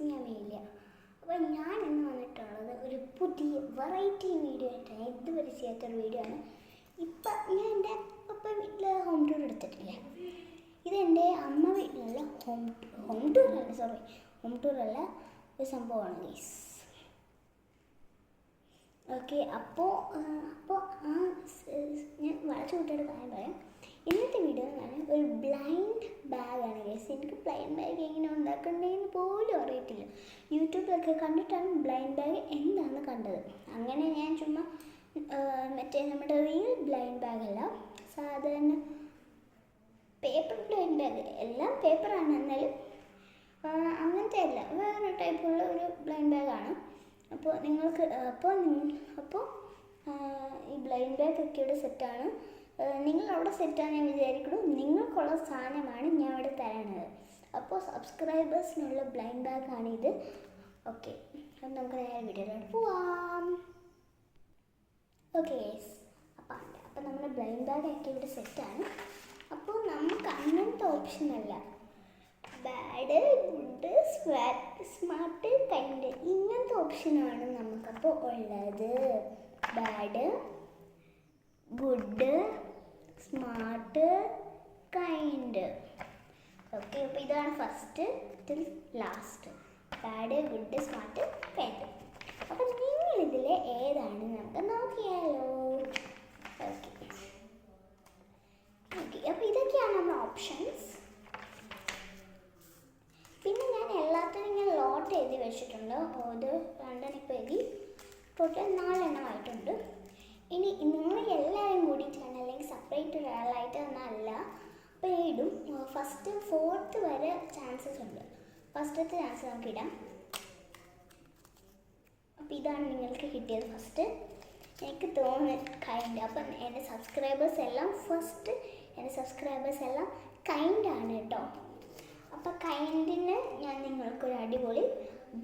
ഞാൻ മേലില്ല. അപ്പോൾ ഞാൻ ഇന്ന് വന്നിട്ടുള്ളത് ഒരു പുതിയ വെറൈറ്റി വീഡിയോ ആയിട്ടാണ്. ഇതുവരെ ചെയ്യാത്തൊരു വീഡിയോ ആണ്. ഇപ്പം ഞാൻ എൻ്റെ അപ്പ വീട്ടിൽ ഹോം ടൂർ എടുത്തിട്ടില്ല. ഇതെൻ്റെ അമ്മ വീട്ടിലുള്ള ഹോം ടൂറല്ല ഒരു സംഭവമാണ് ഗൈസ്. ഓക്കെ, അപ്പോൾ ഞാൻ വളച്ചു കൂട്ടിയുടെ കാര്യം പറയാം. ഇന്നത്തെ വീഡിയോ എന്ന് പറഞ്ഞാൽ ഒരു ബ്ലൈൻഡ് ബാഗാണ് ഗൈസ്. എനിക്ക് ബ്ലൈൻഡ് ബാഗ് എങ്ങനെ ഉണ്ടാക്കണ്ടേന്ന് പോലും അറിയത്തില്ല. യൂട്യൂബിലൊക്കെ കണ്ടിട്ടാണ് ബ്ലൈൻഡ് ബാഗ് എന്താണെന്ന് കണ്ടത്. അങ്ങനെ ഞാൻ ചുമ്മാ മറ്റേ നമ്മുടെ റിയൽ ബ്ലൈൻഡ് ബാഗല്ല, സാധാരണ പേപ്പർ ബ്ലൈൻഡ് ബാഗ്, എല്ലാം പേപ്പറാണ്, എന്നാലും അങ്ങനത്തെ അല്ല, വേറെ ടൈപ്പുള്ള ഒരു ബ്ലൈൻഡ് ബാഗാണ്. അപ്പോൾ നിങ്ങൾക്ക് അപ്പോൾ ഈ ബ്ലൈൻഡ് ബാഗ് ഒക്കെ ഇവിടെ സെറ്റാണ്. നിങ്ങൾ അവിടെ സെറ്റാണ് ഞാൻ വിചാരിക്കുന്നു. നിങ്ങൾക്കുള്ള സാധനമാണ് ഞാൻ ഇവിടെ തരാണത്. അപ്പോൾ സബ്സ്ക്രൈബേഴ്സിനുള്ള ബ്ലൈൻഡ് ബാഗാണിത്. ഓക്കെ, അപ്പം നമുക്ക് നേരെ വീഡിയോയിലോട്ട് പോവാം. ഓക്കെ ഗൈസ്, അപ്പം നമ്മുടെ ബ്ലൈൻഡ് ബാഗൊക്കെ ഇവിടെ സെറ്റാണ്. അപ്പോൾ നമുക്ക് അങ്ങനത്തെ ഓപ്ഷനല്ല, ബാഡ്, ഗുഡ്, സ്മാർട്ട്, കൈൻഡ്, ഇങ്ങനത്തെ ഓപ്ഷനാണ് നമുക്കപ്പോൾ ഉള്ളത്. Bad, good, smart, kind. Okay, അപ്പോൾ ഇതാണ് first till last. Bad, good, smart, kind. അപ്പം നിങ്ങളിതിൽ ഏതാണ് നമുക്ക് നോക്കിയാലോ. ഓക്കെ ഓക്കെ, അപ്പോൾ ഇതൊക്കെയാണ് നമ്മുടെ ഓപ്ഷൻസ്. പിന്നെ ഞാൻ എല്ലാത്തിനും ഇങ്ങനെ ലോട്ട് എഴുതി വെച്ചിട്ടുണ്ട്. ഇത് 2 ഇപ്പോൾ എഴുതി, ടോട്ടൽ 4 എണ്ണമായിട്ടുണ്ട്. ഇനി നിങ്ങൾ എല്ലാവരും കൂടിയിട്ടാണ്, അല്ലെങ്കിൽ സെപ്പറേറ്റ് ഒരാളായിട്ട് എന്നല്ല. അപ്പോൾ ഇടും. ഫസ്റ്റ് 4th വരെ ചാൻസസ് ഉണ്ട്. ഫസ്റ്റത്തെ ചാൻസ് നമുക്ക് ഇടാം. അപ്പോൾ ഇതാണ് നിങ്ങൾക്ക് കിട്ടിയത് ഫസ്റ്റ്. എനിക്ക് തോന്നുന്നു കൈൻഡ്. അപ്പം എൻ്റെ സബ്സ്ക്രൈബേഴ്സ് എല്ലാം കൈൻഡാണ് കേട്ടോ. അപ്പോൾ കൈൻഡിന് ഞാൻ നിങ്ങൾക്കൊരു അടിപൊളി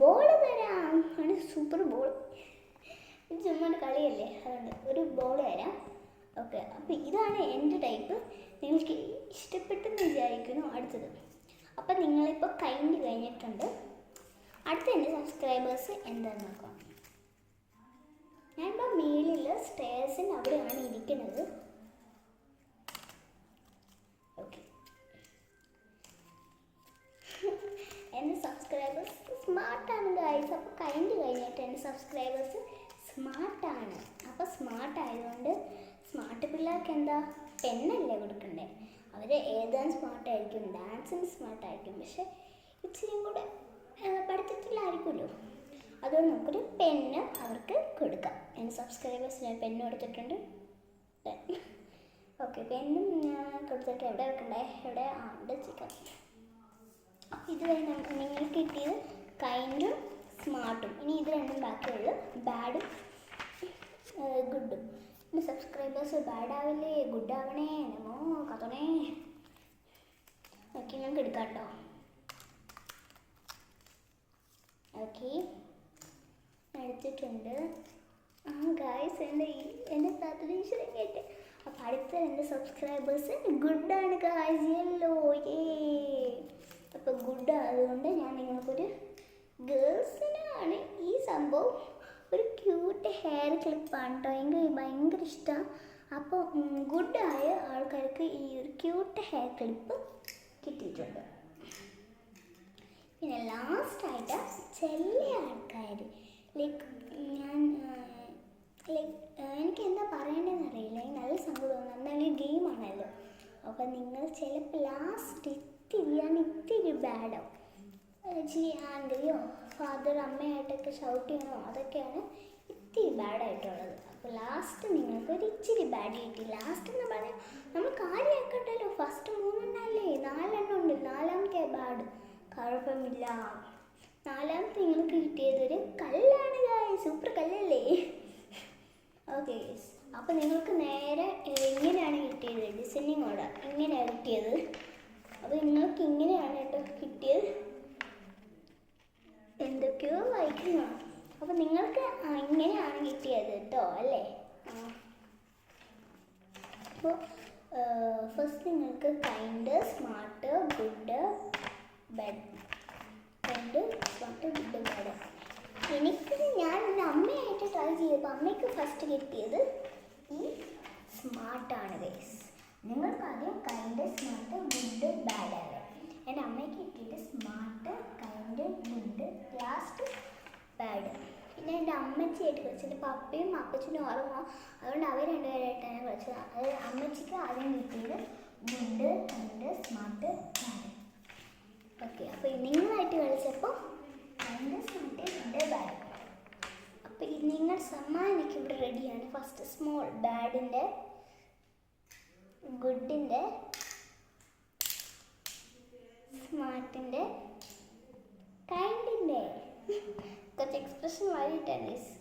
ബോൾ തരാം. ആണ് സൂപ്പർ ബോൾ. ഇത് ചുമ്മാ കളിയല്ലേ, അതുകൊണ്ട് ഒരു ബോൾ തരാം. ഓക്കെ, അപ്പോൾ ഇതാണ് എൻ്റെ ടൈപ്പ്. നിങ്ങൾക്ക് ഇഷ്ടപ്പെട്ടെന്ന് വിചാരിക്കുന്നു. അടുത്തത്, അപ്പം നിങ്ങളിപ്പോൾ കൈൻഡ് കഴിഞ്ഞിട്ടുണ്ട്. അടുത്ത എൻ്റെ സബ്സ്ക്രൈബേഴ്സ് എന്താണെന്ന് നോക്കാം. ഞാനിപ്പോൾ മേളിൽ സ്റ്റേഴ്സിന് അവിടെയാണ് ഇരിക്കുന്നത്. ഓക്കെ, എൻ്റെ സബ്സ്ക്രൈബേഴ്സ് സ്മാർട്ടാണ് ഗൈസ്. അപ്പോൾ കൈൻഡ് കഴിഞ്ഞിട്ട് എൻ്റെ സബ്സ്ക്രൈബേഴ്സ് സ്മാർട്ടാണ്. അപ്പോൾ സ്മാർട്ട് ആയതുകൊണ്ട് സ്മാർട്ട് പിള്ളേർക്ക് എന്താ പെണ്ണല്ലേ കൊടുക്കണ്ടേ. അവർ എഴുതാൻ സ്മാർട്ടായിരിക്കും, ഡാൻസിന് സ്മാർട്ടായിരിക്കും, പക്ഷെ ഇച്ചിരിയും കൂടെ പഠിത്തത്തിലായിരിക്കുമല്ലോ. അതുകൊണ്ട് നമുക്കൊരു പെണ്ണ് അവർക്ക് കൊടുക്കാം. എൻ്റെ സബ്സ്ക്രൈബേഴ്സിന് പെണ്ണ് കൊടുത്തിട്ടുണ്ട്. ഓക്കെ, പെണ്ണും കൊടുത്തിട്ട് എവിടെ വെക്കണ്ടേ, എവിടെ അവിടെ ചിക്കൻ. ഇതുവരെ നിങ്ങൾക്ക് കിട്ടിയത് കൈൻഡും സ്മാർട്ടും. ഇനി ഇത് രണ്ടും ബാക്കിയുള്ളൂ, ബാഡും ഗുഡും. എൻ്റെ സബ്സ്ക്രൈബേഴ്സ് ബാഡാവില്ലേ, ഗുഡാവണേ, നമോ കത്തണേ. ഓക്കെ, ഞങ്ങൾക്ക് എടുക്കാം കേട്ടോ. ഓക്കെ, എടുത്തിട്ടുണ്ട്. ഗായ്സ്, എൻ്റെ സാധനം കേട്ട്. അപ്പം അടുത്ത എൻ്റെ സബ്സ്ക്രൈബേഴ്സ് ഗുഡാണ് ഗായ്സ്, യെല്ലോ. അപ്പോൾ ഗുഡ് ആയതുകൊണ്ട് ഞാൻ നിങ്ങൾക്കൊരു ഗേൾസിനാണ് ഈ സംഭവം. ഒരു ക്യൂട്ട് ഹെയർ ക്ലിപ്പാണ് കേട്ടോ. എനിക്ക് ഭയങ്കര ഇഷ്ടമാണ്. അപ്പോൾ ഗുഡായ ആൾക്കാർക്ക് ഈ ഒരു ക്യൂട്ട് ഹെയർ ക്ലിപ്പ് കിട്ടിയിട്ടുണ്ട്. പിന്നെ ലാസ്റ്റായിട്ട് ചില ആൾക്കാർ എനിക്ക് എന്താ പറയേണ്ടതെന്ന് അറിയില്ല. നല്ല സങ്കടമാണ്, എന്നാലും ഗെയിമാണല്ലോ. അപ്പോൾ നിങ്ങൾ ചിലപ്പോൾ ലാസ്റ്റ് ഇത്തിരി ബാഡാവും. ഇച്ചിരി ആംഗ്രിയോ ഫാദർ അമ്മയായിട്ടൊക്കെ ഷൗട്ട് ചെയ്യണോ, അതൊക്കെയാണ് ഇത്തിരി ബാഡായിട്ടുള്ളത്. അപ്പോൾ ലാസ്റ്റ് നിങ്ങൾക്ക് ഒരു ഇച്ചിരി ബാഡ് കിട്ടി. ലാസ്റ്റ് എന്ന് പറഞ്ഞാൽ നമ്മൾ കാര്യമാക്കണ്ടല്ലോ. ഫസ്റ്റ് 3 എണ്ണമല്ലേ, 4 എണ്ണം ഉണ്ട്. 4ാമത്തെ ബാഡ്, കുഴപ്പമില്ല. 4ാമത്തെ നിങ്ങൾക്ക് കിട്ടിയതൊരു കല്ലാണ് ഗായ്സ്, സൂപ്പർ കല്ലല്ലേ. ഓക്കെ, അപ്പോൾ നിങ്ങൾക്ക് നേരെ എങ്ങനെയാണ് കിട്ടിയത്, ഡിസൈനിങ് ഓർഡർ ഇങ്ങനെയാണ് കിട്ടിയത്. അപ്പോൾ നിങ്ങൾക്ക് ഇങ്ങനെയാണ് കേട്ടോ കിട്ടിയത്. എന്തൊക്കെയോ വായിക്കുന്നു. അപ്പോൾ നിങ്ങൾക്ക് ഇങ്ങനെയാണ് കിട്ടിയത് കേട്ടോ, അല്ലേ. അപ്പോൾ ഫസ്റ്റ് നിങ്ങൾക്ക് kind, smart, good, bad, smart good bad. ഞാൻ എൻ്റെ അമ്മയായിട്ട് ട്രൈ ചെയ്തപ്പോൾ അമ്മയ്ക്ക് ഫസ്റ്റ് കിട്ടിയത് ഈ സ്മാർട്ടാണ് ഗൈസ്. നിങ്ങൾക്ക് ആദ്യം കൈൻഡ്, സ്മാർട്ട്, ഗുഡ്, ബാഡ് ആണ്. എൻ്റെ അമ്മയ്ക്ക് കിട്ടിയത് smart, kind, good, last bad. പിന്നെ എൻ്റെ അമ്മച്ചിയായിട്ട് കളിച്ചത്. എൻ്റെ പപ്പയും അപ്പച്ചനും ഓർമ്മ, അതുകൊണ്ട് അവർ രണ്ടുപേരായിട്ടാണ് കളിച്ചത്. അത് അമ്മച്ചിക്ക് ആദ്യം കിട്ടിയത് good, kind, smart, bad. Okay, അപ്പോൾ നിങ്ങളായിട്ട് കളിച്ചപ്പോൾ കൈൻഡ്, സ്മാർട്ട്, ഗുഡ്, ബാഡ്. അപ്പോൾ നിങ്ങൾ സമ്മാനം എനിക്ക് ഇവിടെ റെഡിയാണ്. ഫസ്റ്റ് സ്മോൾ ബാഡിൻ്റെ, ഗുഡിൻ്റെ, സ്മാർട്ടിൻ്റെ, കൈൻഡിൻ്റെ കുറച്ച് എക്സ്പ്രഷൻ മാറിയിട്ടാണ് ഗേസ്.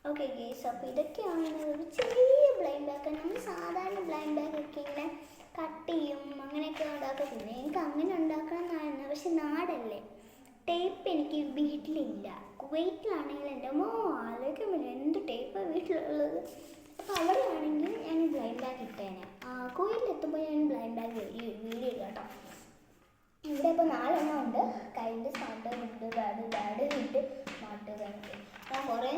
ഓക്കെ ഗേസ്, അപ്പോൾ ഇതൊക്കെയാണ് ഒരു ചെറിയ ബ്ലൈൻഡ് ബാഗ്. നമ്മൾ സാധാരണ ബ്ലൈൻഡ് ബാഗ് ഒക്കെ ഇങ്ങനെ കട്ട് ചെയ്യും, അങ്ങനെയൊക്കെ ഉണ്ടാക്കത്തില്ല. എനിക്ക് അങ്ങനെ ഉണ്ടാക്കണം എന്നായിരുന്നു, പക്ഷെ നാടല്ലേ, ടേപ്പ് എനിക്ക് വീട്ടിലില്ല. കുവൈറ്റിലാണെങ്കിൽ എൻ്റെ അമ്മ ആലോചിക്കാൻ പറ്റില്ല എന്ത് ടേപ്പാണ് വീട്ടിലുള്ളത്. അപ്പോൾ അവിടെ ആണെങ്കിൽ ഞാൻ ബ്ലൈൻഡ് ബാഗ് ഇട്ടേനെ. കുവൈറ്റിലെത്തുമ്പോൾ ഞാൻ ബ്ലൈൻഡ് ബാഗ് വീഡിയോ ഇല്ല കേട്ടോ. ഇവിടെ ഇപ്പോൾ 4 എണ്ണം ഉണ്ട്. Kind, smart, good, bad, bad, good, smart, kind. ഞാൻ കുറേ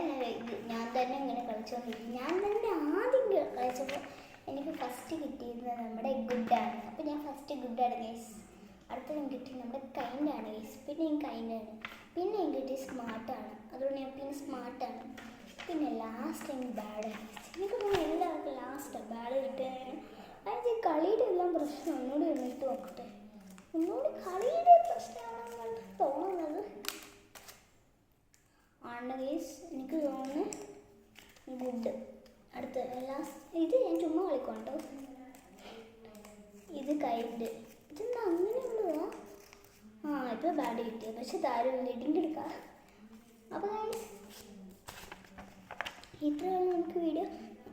ഞാൻ തന്നെ ഇങ്ങനെ കളിച്ചുകൊണ്ടിരിക്കും. ഞാൻ തന്നെ ആദ്യം കളിച്ചപ്പോൾ എനിക്ക് ഫസ്റ്റ് കിട്ടിയത് നമ്മുടെ ഗുഡാണ്. അപ്പോൾ ഞാൻ ഫസ്റ്റ് ഗുഡാണ് ഗൈസ്. അടുത്ത എനിക്ക് കിട്ടിയത് നമ്മുടെ കൈൻഡാണ് ഗൈസ്. പിന്നെ എനിക്ക് കൈൻഡാണ്. പിന്നെ എനിക്ക് കിട്ടിയത് സ്മാർട്ടാണ്. അതുകൊണ്ട് ഞാൻ പിന്നെ സ്മാർട്ടാണ്. പിന്നെ ലാസ്റ്റ് എനിക്ക് ബാഡാണ്. എനിക്ക് തോന്നുന്നു എല്ലാവർക്കും ലാസ്റ്റാണ് ബാഡ് കിട്ടുകയാണ്. അതിന് കളിയുടെ എല്ലാം പ്രശ്നം ഒന്നുകൂടി എടുത്ത് നോക്കട്ടെ. ഒന്നുകൂടി കളിയുടെ പ്രശ്നമാണെന്നാണ് തോന്നുന്നത്. ആണ് ഗൈസ്, എനിക്ക് തോന്നുന്നു ഗുഡ്. അടുത്ത ലാസ്റ്റ് ഇത് ഞാൻ ചുമ്മാ കളിക്കാം കേട്ടോ. ഇത് കൈൻഡ്. ഇതെന്താ അങ്ങനെയുള്ളതാ? ഇപ്പോൾ ബാഡ് കിട്ടിയത്, പക്ഷെ താരം ലിഡിങ് എടുക്കാം. അപ്പോൾ ഗൈസ് ഇത്രയാണ് നമുക്ക് വീഡിയോ.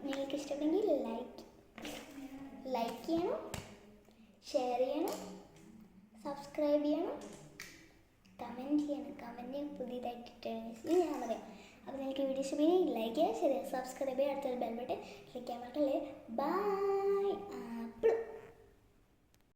നിങ്ങൾക്ക് ഇഷ്ടപ്പെട്ടെങ്കിൽ ലൈക്ക് ചെയ്യണം, ഷെയർ ചെയ്യണം, സബ്സ്ക്രൈബ് ചെയ്യണം, കമൻറ്റ് ചെയ്യണം. കമൻറ്റ് പുതിയതായിട്ടിട്ടാണ് ഞാൻ പറയാം. അപ്പോൾ നിങ്ങൾക്ക് വീഡിയോ ഇഷ്ടപ്പെടുമെങ്കിൽ ലൈക്ക് ചെയ്യുക, ഷെയർ ചെയ്യുക, സബ്സ്ക്രൈബ് ചെയ്യുക, അടുത്തൊരു ബെൽ ബട്ടൺ ക്ലിക്ക് ചെയ്യാൻ പറ്റല്ലേ. ബൈ.